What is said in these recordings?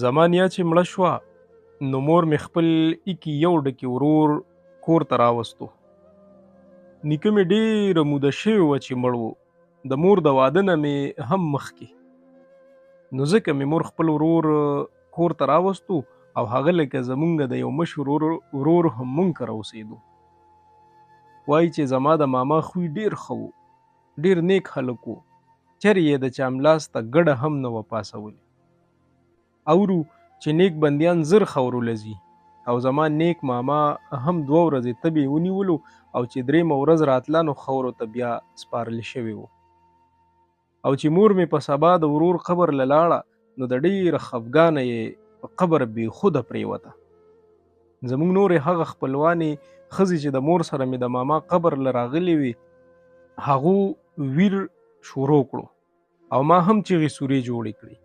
زما نیا چې مړه شوه نو مور مې خپل ایکي یو ډکي ورور کور ته راوستو. نیکه مې ډېره موده شوې وه چې مړ و. د مور د واده نه مې هم مخکې. نو ځکه مې مور خپل ورور کور ته راوستو او هغه لکه زمونږ د یو مشر ورور هم مونږ کره اوسېدو. وایي چې زما د ماما خوی ډېر ښه و، ډېر نیک هلک و. چرې یې د چا ملاس ته ګډه هم نه وه پاسولې. اورو چې نیک بندیان زر خاورو لځي او زما نیک ماما هم 2 ورځې تبې ونیولو او چې 3مه ورځ راتله نو خاورو ته بیا سپارل شوي وو. او چې مور مې په سبا د ورور قبر له لاړه نو د ډېره خفګانه یې په قبر بې خوده پرېوته. زموږ نورې هغه خپلوانې ښځې چې د مور سره مې د ماما قبر له راغلې وي هغو ویر شروع کړو او ما هم چغې سورې جوړې کړې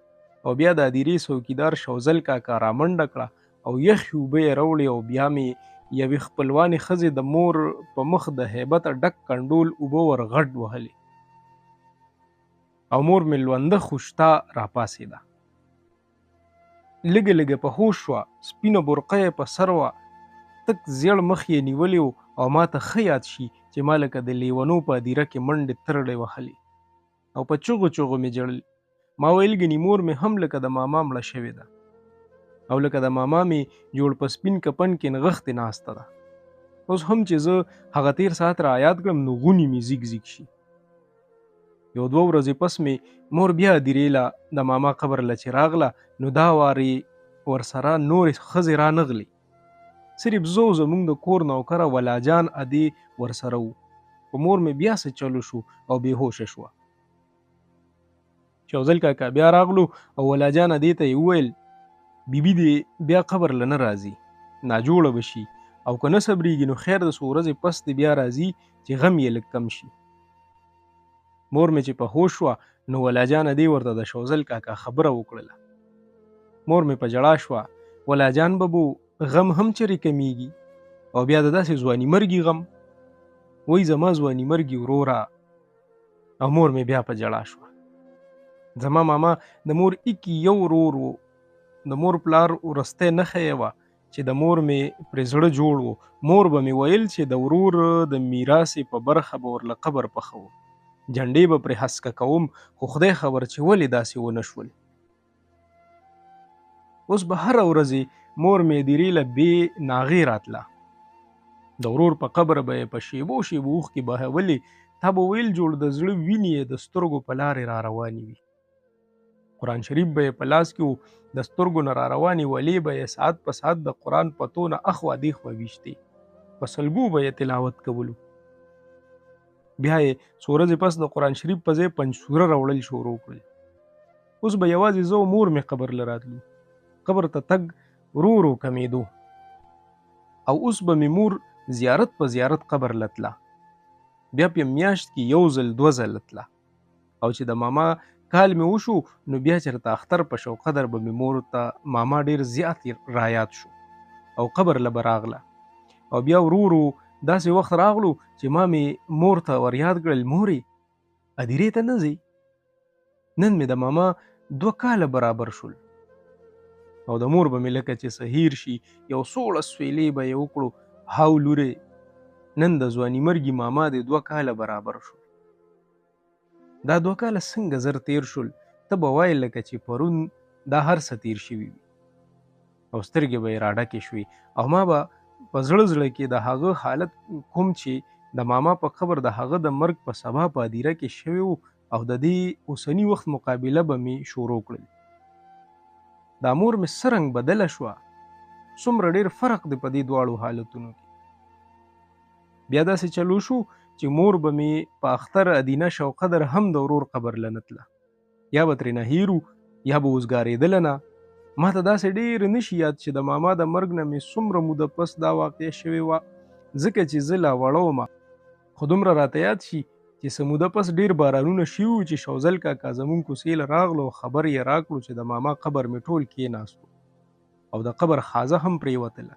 او بیا د هدیرې څوکیدار شوزل کاکا رامنډه کړه او یخې اوبه یې راوړې او بیا مې یوې خپلوانې ښځې د مور په مخ د هیبته ډک کنډول اوبه ور غټ وهلې او مور مې لونده خوشتا راپاسېده. لږه لږه په هوش شوه، سپینه برقه یې په سر وه، تک زیړ مخ یې نیولی و او ما ته ښه یاد شي چې ما لکه د لیونو په هدیره کې منډې ترړې وهلې او په چغو چغو مې ژړل. ما ویل ګنې مور مې هم لکه د ماما مړه شوې ده او لکه د ماما مې جوړ په سپین کپن کې نغښتې ناسته ده. اوس هم چې زه هغه تیر ساعت را یاد کړم نو غونې مې زیګ زیګ شي. 1-2 ورځې پس مې مور بیا هدیرې له د ماما قبر له چې راغله نو دا وارې ورسره نورې ښځې را نغلې. صرف زه زموږ د کور نوکره ولاجان ادې ورسره وو. په مور مې بیا څه چلو شو او بېهوشه شوه. شوزل کاکا بیا راغلو او ولاجان ادې ته یې وویل بیبي دې بیا قبر له نه راځي، ناجوړه به شي او که نه صبرېږي نو خیر د څو ورځې پس دې بیا راځي چې غم یې لږ کم شي. مور مې چې په هوش شوه نو ولاجان ادې ورته د شوزل کاکا خبره وکړله. مور مې په ژړا شوه، ولاجان ببو غم هم چرې کمیږي او بیا د داسې ځواني مرګي غم، وای زما ځواني مرګي وروره. او مور مې بیا په ژړا شوه. زما ماما د مور ایکي یو ورور و. د مور پلار ورستی نښه یې وه چې د مور مې پرې زړه جوړ و. مور به مې ویل چې د ورور د میراثې په برخه به ورله قبر پخوم، جنډې به پرې هسکه کوم، خو خدای خبر چې ولې داسې ونه شول. اوس به هره ورځې مور مې هدیرې له بې ناغې راتله. د ورور په قبر به یې په شیبو شیبو اوښکې بهولې. تا به ویل جوړ د زړه وینې یې د سترګو په لارې را روانې وي. قرآن شریف به یې په لاس کې و، د سترګو نه را روانې ولې به یې ساعت په ساعت د قرآن په تونه اخوا دیخوا ویشتې، په سلګو به یې تلاوت کولو. بیا یې څو ورځې پس د قرآن شریف په ځای پنجسوره راوړل شروع کړل. اوس به یوازې زه او مور مې قبر له راتلو. قبر ته تګ ورو ورو کمېدو او اوس به مې مور زیارت په زیارت قبر لتله. بیا په میاشت کې 1 ځل 2 ځله تله او چې د ماما کال مې وشو نو بیا چېرته اختر په شو قدر به مې مور ته ماما ډېر زیات رایاد شو او قبر له به راغله. او بیا ورو ورو داسې وخت راغلو چې ما مې مور ته ور یاد کړل مورې هدیرې ته نه ځې؟ نن مې د ماما 2 کاله برابر شول. او د مور به مې لکه چې سهیر شي یو سوړه سویلې به یې وکړو، هاو لورې نن د ځواني مرګي ماما دې 2 کاله برابر شول. دا 2 کاله څنګه زر تیر شول، ته به وایې لکه چې پرون دا هر څه تیر شوي وي. او سترګې به یې راډکې شوې او ما به په زړه زړه کې د هغه حالت کوم چې د ماما په قبر د هغه د مرګ په سبا په هدیره کې شوی و او د دې اوسني وخت مقابله به مې شروع کړل. دا مور مې څرنګه بدله شوه، څومره ډېر فرق دی په دې دواړو حالتونو کې. بیا داسې چلو شو چې مور به مې په اختر ادینه شوقدر هم د ورور قبر له نه تله، یا به ترېنه هیرو یا به اوزګارېدله نه. ما ته داسې ډېر نشي یاد چې د ماما د مرګ نه مې څومره موده پس دا واقع شوې وه، ځکه چې زه لا وړه ومه. خو دومره راته یاد شي چې څه موده پس ډېر بارانونه شوي وو چې شوزل کاکا زموږ کوڅې له راغلو او خبر یې راکړو چې د ماما قبر مې ټول کېناستو او د قبر خازه هم پرېوتله.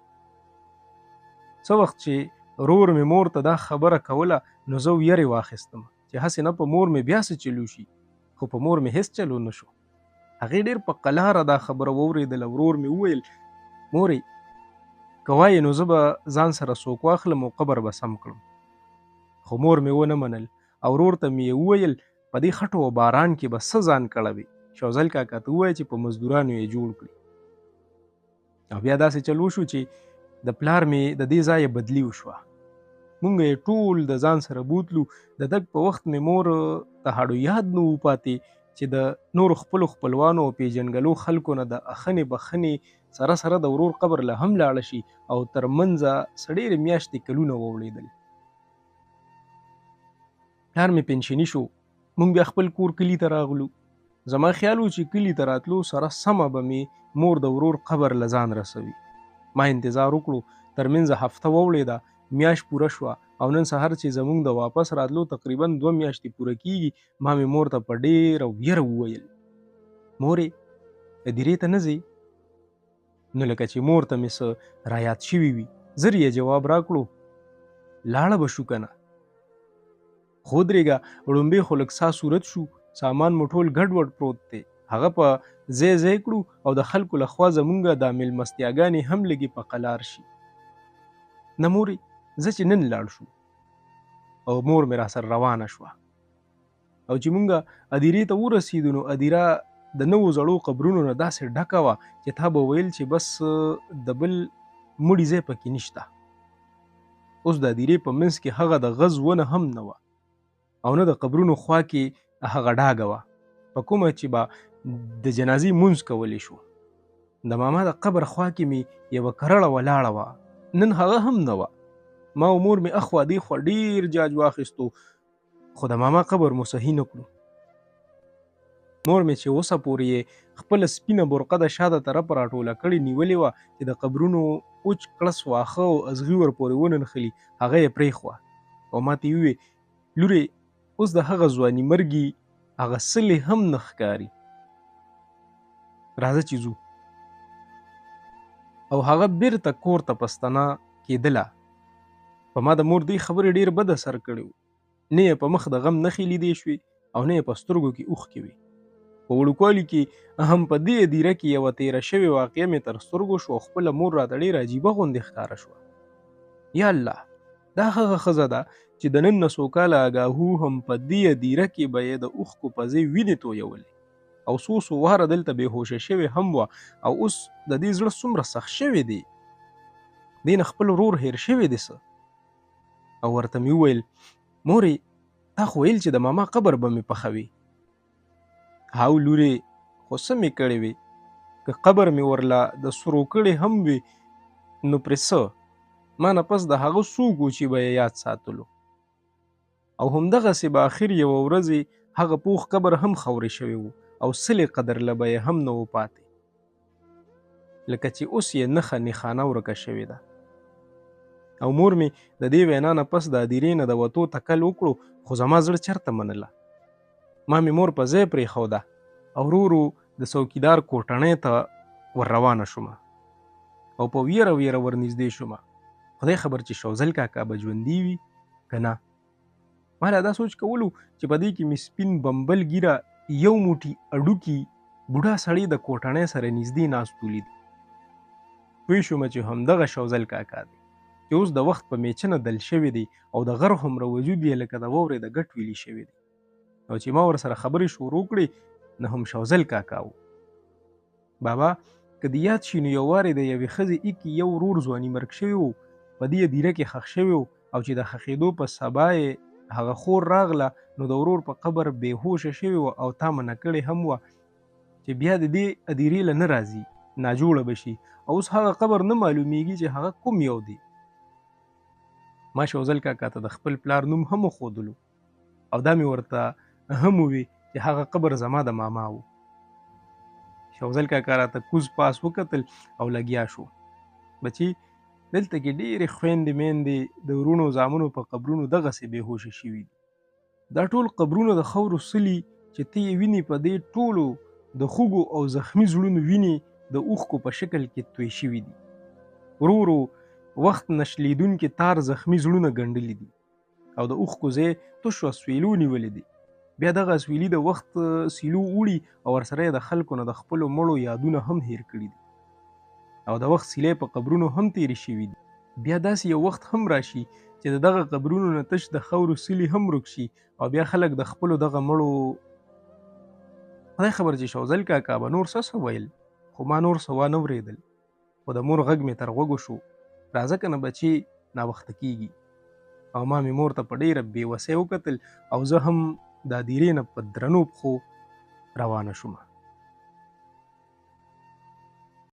څه وخت چې ورور مې مور ته دا خبره کوله نو زه ویرې واخیستم چې هسې نه په مور مې بیا څه چلو شي، خو په مور مې هېڅ چلو نه شو. هغې ډېر په قلاره دا خبره واورېدله. ورور مې وویل مورې که وایې نو زه به ځان سره څوک واخلم او قبر به سم کړم. خو مور مې ونه منل او ورور ته مې وویل په دې خټو او باران کې به څه ځان کړوي. شوزل کاکا ته ووایه چې په مزدورانو یې جوړ کړي. او بیا داسې چل وشو چې د پلار مې د دې ځایه بدلي وشوه. مونږ یې ټول د ځان سره بوتلو. د تګ په وخت مې مور ته هډو یاد نه و پاتې چې د نورو خپلو خپلوانو او پیژنګلو خلکو نه د اخنې بخنې سره سره د ورور قبر له هم لاړه شي او تر منځه څه ډېرې میاشتې کلونه واوړېدل. پلار مې پنشني شو. مونږ بیا خپل کور کلي ته راغلو. زما خیال و چې کلي ته راتلو سره سمه به مې مور د ورور قبر له ځان رسوي. ما انتظار وکړو. تر منځه هفته واوړېده. میاشت پوره شوه او نن سهار چې زمونږ د واپس راتلو تقریبا 2 میاشتې پوره کیږي. ما مې مور ته په ډېره ویره وویل مورې هدیرې ته نه ځې؟ نو لکه چې مور ته مې څه رایاد شوي وي زر یې جواب راکړو لاړه به شو که نه. خو درېږه وړومبې خو لږ سا صورت شو. سامان مو ټول ګډوډ پروت دی. هغه په ځای ځای کړو او د خلکو لخوا زمونږ دا میلمستیاګانې هم لږې په قلار شي. نه مورې زه چې نن لاړ شو. او مور مې را سره روانه شوه. او چې مونږ ادیرې ته ورسېدو نو ادیره د نوو زړو قبرونو نه داسې ډکه وه چې تا به ویل چې بس د بل مړي ځای پکې نشته. اوس د ادیرې په منځ کې هغه د غز ونه هم نه وه او نه د قبرونو خوا کې هغه ډاګه وه په کومه چې به د جنازې مونځ کولی شو. د ماما د قبر خوا کې مې یوه کرړه ولاړه وه. نن هغه هم نه وه. ما او مور مې اخوا دېخوا ډېر جاج واخیستو خو د ماما قبر مو صحیح نه کړو. مور مې چې اوسه پورې یې خپله سپینه برقه د شاته طرفه راټوله کړې نیولې وه چې د قبرونو اوچ کړس واښه او ازغي ورپورې وننښلي هغه یې پرېښوه او ما ته یې ووې لورې اوس د هغه ځواني مرګي هغه سلې هم نه ښکاري. راځه چې ځو. او هغه بیرته کور ته په ستنه کېدله. په ما د مور دې خبرې ډېر بد اثر کړی و. نه یې په مخ د غم نښې لیدې شوې او نه یې په سترګو کې اوښکې وې. په وړوکوالي کې هم په دې هدیره کې یوه تېره شوې واقعه مې تر سترګو شوه او خپله مور راته ډېره عجیبه غوندې ښکاره شوه. یا الله دا هغه ښځه ده چې د نن نه څو کاله اګاهو هم په دې هدیره کې به یې د اوښکو په ځای وینې تویولې او څو واره دلته بېهوشه شوې هم وه او اوس د دې زړه څومره سخت شوی دی. دې نه خپل ورور هېر شوی دی څه؟ او ورته مې وویل مورې تا خو ویل چې د ماما قبر به مې پخوي. هاو لورې خو څه مې کړې وې که قبر مې ورله د سرو کړې هم وي نو پرې څه ما نه پس د هغه څوک و چې به یې یاد ساتلو. او همدغسې به اخر یوه ورځې هغه پوخ قبر هم خورې شوی و او سلې قدر له به یې هم نه و پاتې لکه چې اوس یې نښه نښانه ورکه شوې ده. او مور مې د دې وینا نه پس د هدیرې نه د وتو تکل وکړو خو زما زړه چرته منله. ما مې مور په ځای پرېښوده او ورو ورو د څوکیدار کوټنۍ ته ور روانه شومه او په ویره ویره ورنږدې شومه. خدای خبر چې شوزل کاکا به ژوندي وي که نه. ما لا دا سوچ کولو چې په دې کې مې سپین بمبل ګیره یو موټي اډوکي بوډا سړی د کوټنۍ سره نږدې ناست ولید. پوه شومه چې همدغه شوزل کاکا دی چې اوس د وخت په میچنه دل شوی دی او د غر هومره وجود یې لکه د واورې د ګټ ویلي شوی دی. او چې ما ورسره خبرې شروع کړې نه هم شوزل کاکا و. بابا که د یاد شي نو یو وارې د یوې ښځې ایکي یو ورور ځواني مرګ شوی و په دې هدیره کې ښخ شوی و او چې د ښخېدو په سبا یې هغه خور راغله نو د ورور په قبر بېهوشه شوې وه او تا منع کړې هم وه چې بیا د دې هدیرې له نه راځي ناجوړه به شي او اوس هغه قبر نه معلومیږي چې هغه کوم یو دی. ما شوزل کاکا ته د خپل پلار نوم هم وښودلو او دا مې ورته هم ووی چې هغه قبر زما د ماما و. شوزل کاکا راته کوز پاس وکتل او لګیا شو. بچي دلته کې ډېرې خویندې میندې د ورونو زامنو په قبرونو دغسې بېهوشه شوي دي. دا ټول قبرونه د خاورو سلي چې ته یې وینې په دې ټولو د خوږو او زخمي زړونو وینې د اوښکو په شکل کې توی شوي دي. ورو ورو وخت نشلیدونکي تار زخمي زړونه ګنډلي دي او د اوښکو ځای تش او سویلو نیولې دي. بیا دغه اسویلي د وخت سیلو وړي او ورسره یې د خلکو نه د خپلو مړو یادونه هم هیر کړي دي او د وخت سیلې په قبرونو هم تېرې شوي دي. بیا داسې یو وخت هم راشي چې د دغه قبرونو نه تش د خاورو سیلې هم ورک شي او بیا خلک د خپلو دغه مړو خدای خبر چې شوزل کاکا به نور څه ویل، خو ما نور څه وانه اورېدل، خو د مور غږ مې تر غوږو شو، راځه که نه بچې ناوخته کېږي. او ما مې مور ته په ډېره بې وسۍ وکتل او زه هم دا دیرې نه په درنو پښو روانه شومه.